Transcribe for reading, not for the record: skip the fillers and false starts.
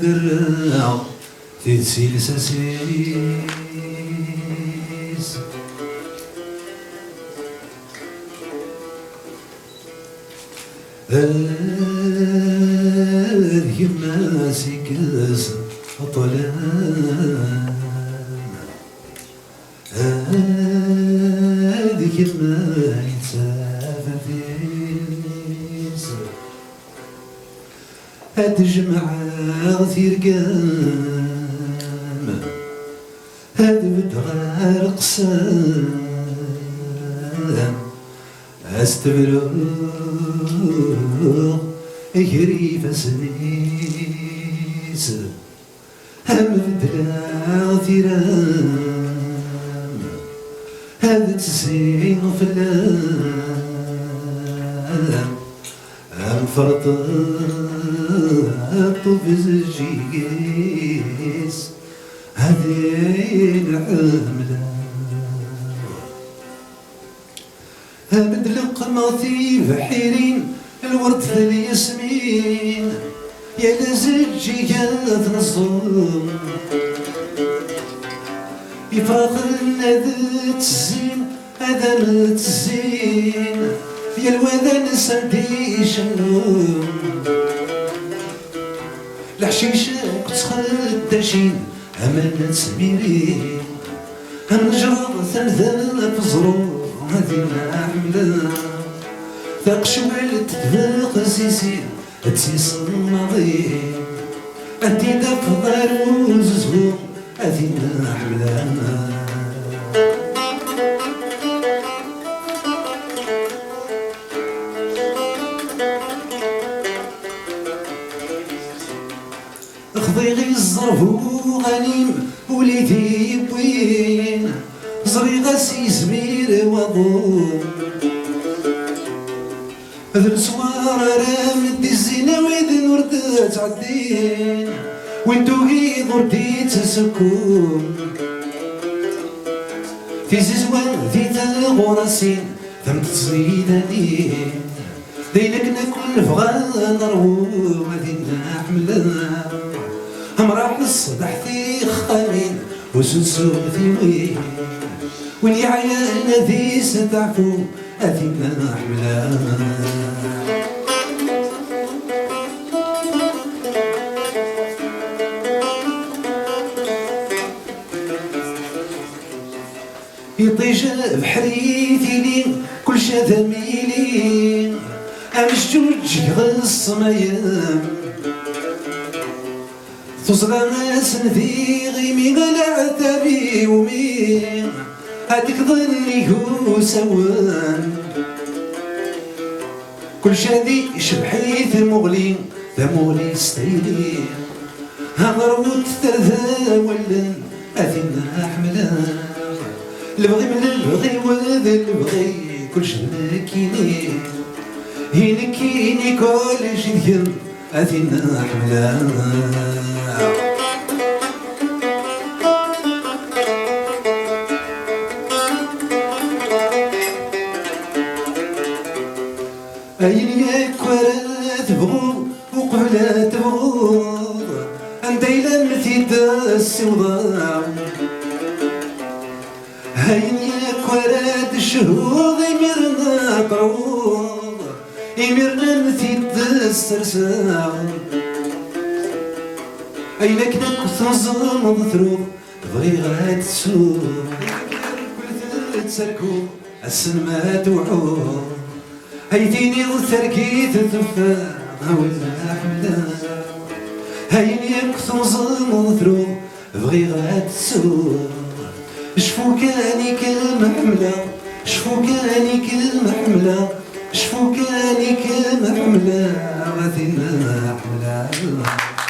درع تيسيل ساسيس يما سيكس طلال هذيك ما يتسافى فيس هاد الجمعة غثير قام هاد بدغار قسام استبرق يهري فسنيس هم بدلا غثيرام هاد تسين فلام هم فرطط بزجيس هذه العملة بدلق ماثي بحيرين الورد الياسمين يا لزجيات نصوم يفرق النذت الزين هذا الزين يا الوذن سنديش النوم الحشيش كتخدشين أمانة سميرين هنجرب ثلثة في زروع هذي العملة ثاق شوال تدفق سيسين تسيس الماضي أدي دفضل وززهم هذي العملة خضيغي الزرفو غنيم وليدي يبوين زريغة سيزمير وضوم هذا السوار رام دي الزينة ويد نورد تعدين وانتو غي ضردي تسكون في زيزوان في تغورسين ثم تصيدانين دينك ناكل فغان نروو غادي نحملها هم راح الصبح في خامين وسلسل في وين وين يعيان ذي ستعفو هذي نحملها يطيش بحريتي لي كل شذا ميلي أمشجوج غص ميام تصغى ناس ذي غيمي غلا تبي ومين هاتك ظني هو سوان كل شذي شبحي ثمغلي ثمغلي ستيلي هغروت ثلاثة ولن أثنى أحملان البغي من البغي وذا البغي كل شنكيني هينكيني كل شيء أثنى أحملان أين يكورا تبغو وقبلا تبغو أنتي لم تدس وضاع هين يكورا الشهور يمرنا طروض يمرنا تدس رساع أينك نكثر مضثرو بغي غاد تسوق كل تسركو السنمات وحور هيديني وثركيت التفاح ولا حملان هين يكثر مضثرو بغي غاد تسوق شفو كاني كلمة حملة شفو كاني كلمة حملة شفو كاني كلمة حملة غادي حملة